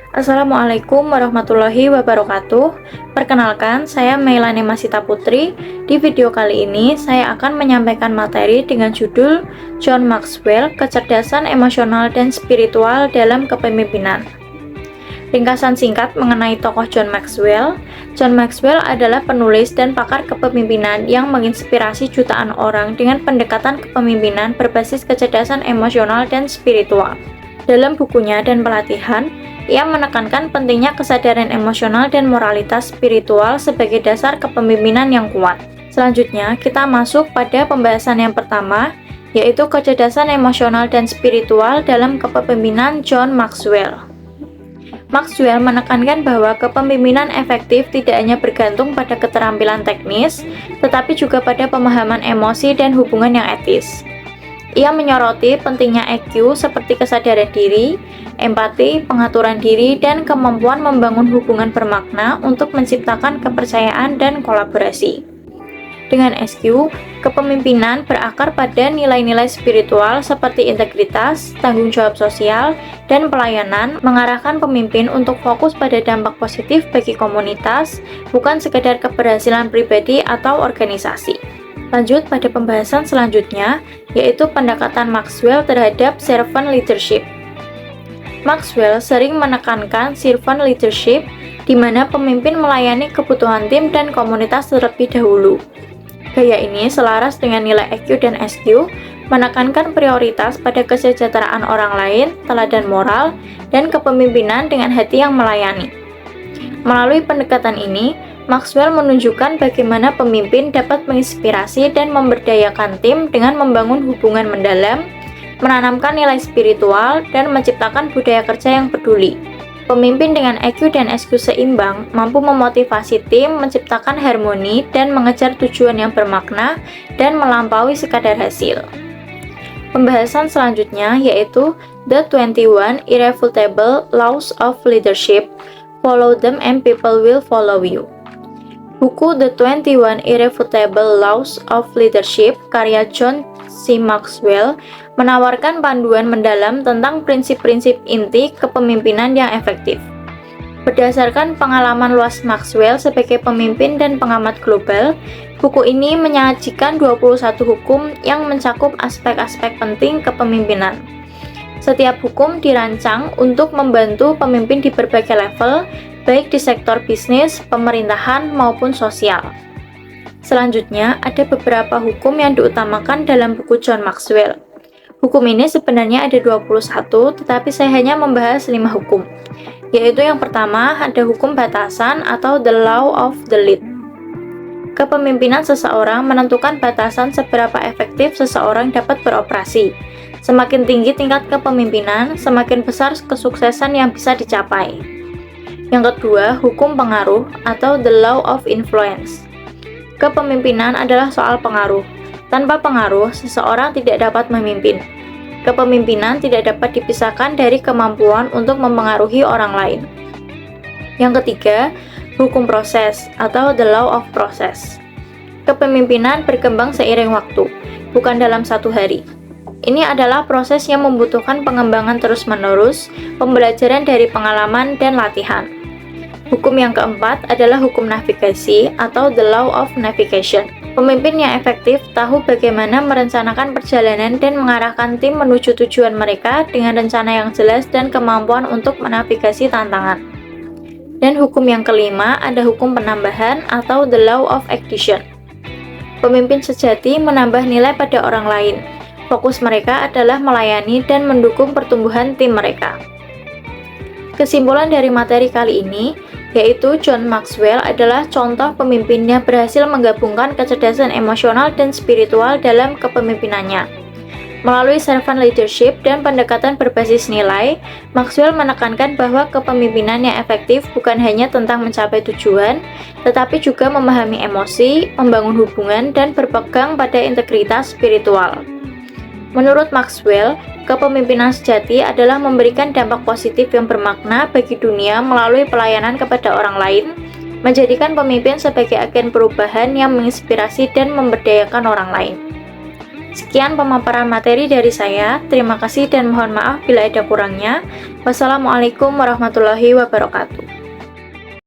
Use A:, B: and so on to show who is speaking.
A: Assalamualaikum warahmatullahi wabarakatuh. Perkenalkan, saya Meilani Masita Putri. Di video kali ini, saya akan menyampaikan materi dengan judul John Maxwell, Kecerdasan Emosional dan Spiritual dalam Kepemimpinan. Ringkasan singkat mengenai tokoh John Maxwell. John Maxwell adalah penulis dan pakar kepemimpinan yang menginspirasi jutaan orang dengan pendekatan kepemimpinan berbasis kecerdasan emosional dan spiritual. Dalam bukunya dan pelatihan, ia menekankan pentingnya kesadaran emosional dan moralitas spiritual sebagai dasar kepemimpinan yang kuat. Selanjutnya, kita masuk pada pembahasan yang pertama, yaitu kecerdasan emosional dan spiritual dalam kepemimpinan John Maxwell. Maxwell menekankan bahwa kepemimpinan efektif tidak hanya bergantung pada keterampilan teknis, tetapi juga pada pemahaman emosi dan hubungan yang etis. Ia menyoroti pentingnya EQ seperti kesadaran diri, empati, pengaturan diri, dan kemampuan membangun hubungan bermakna untuk menciptakan kepercayaan dan kolaborasi. Dengan EQ, kepemimpinan berakar pada nilai-nilai spiritual seperti integritas, tanggung jawab sosial, dan pelayanan, mengarahkan pemimpin untuk fokus pada dampak positif bagi komunitas, bukan sekedar keberhasilan pribadi atau organisasi. Lanjut pada pembahasan selanjutnya, yaitu pendekatan Maxwell terhadap servant leadership. Maxwell sering menekankan servant leadership, di mana pemimpin melayani kebutuhan tim dan komunitas terlebih dahulu. Gaya ini selaras dengan nilai EQ dan SQ, menekankan prioritas pada kesejahteraan orang lain, teladan moral, dan kepemimpinan dengan hati yang melayani. Melalui pendekatan ini, Maxwell menunjukkan bagaimana pemimpin dapat menginspirasi dan memberdayakan tim dengan membangun hubungan mendalam, menanamkan nilai spiritual, dan menciptakan budaya kerja yang peduli. Pemimpin dengan EQ dan SQ seimbang mampu memotivasi tim, menciptakan harmoni, dan mengejar tujuan yang bermakna dan melampaui sekadar hasil. Pembahasan selanjutnya yaitu The 21 Irrefutable Laws of Leadership. Follow them and people will follow you. Buku The 21 Irrefutable Laws of Leadership karya John C. Maxwell menawarkan panduan mendalam tentang prinsip-prinsip inti kepemimpinan yang efektif. Berdasarkan pengalaman luas Maxwell sebagai pemimpin dan pengamat global, buku ini menyajikan 21 hukum yang mencakup aspek-aspek penting kepemimpinan. Setiap hukum dirancang untuk membantu pemimpin di berbagai level, baik di sektor bisnis, pemerintahan, maupun sosial. Selanjutnya, ada beberapa hukum yang diutamakan dalam buku John Maxwell. Hukum ini sebenarnya ada 21, tetapi saya hanya membahas 5 hukum. Yaitu yang pertama, ada hukum batasan atau the law of the lead. Kepemimpinan seseorang menentukan batasan seberapa efektif seseorang dapat beroperasi. Semakin tinggi tingkat kepemimpinan, semakin besar kesuksesan yang bisa dicapai. Yang kedua, hukum pengaruh atau the law of influence. Kepemimpinan adalah soal pengaruh. Tanpa pengaruh, seseorang tidak dapat memimpin. Kepemimpinan tidak dapat dipisahkan dari kemampuan untuk mempengaruhi orang lain. Yang ketiga, hukum proses atau the law of process. Kepemimpinan berkembang seiring waktu, bukan dalam satu hari. Ini adalah proses yang membutuhkan pengembangan terus-menerus, pembelajaran dari pengalaman, dan latihan. Hukum yang keempat adalah hukum navigasi atau the law of navigation. Pemimpin yang efektif tahu bagaimana merencanakan perjalanan dan mengarahkan tim menuju tujuan mereka dengan rencana yang jelas dan kemampuan untuk menavigasi tantangan. Dan hukum yang kelima ada hukum penambahan atau the law of addition. Pemimpin sejati menambah nilai pada orang lain. Fokus mereka adalah melayani dan mendukung pertumbuhan tim mereka. Kesimpulan dari materi kali ini, yaitu John Maxwell adalah contoh pemimpin yang berhasil menggabungkan kecerdasan emosional dan spiritual dalam kepemimpinannya. Melalui servant leadership dan pendekatan berbasis nilai, Maxwell menekankan bahwa kepemimpinan yang efektif bukan hanya tentang mencapai tujuan, tetapi juga memahami emosi, membangun hubungan, dan berpegang pada integritas spiritual. Menurut Maxwell, kepemimpinan sejati adalah memberikan dampak positif yang bermakna bagi dunia melalui pelayanan kepada orang lain, menjadikan pemimpin sebagai agen perubahan yang menginspirasi dan memberdayakan orang lain. Sekian pemaparan materi dari saya. Terima kasih dan mohon maaf bila ada kurangnya. Wassalamualaikum warahmatullahi wabarakatuh.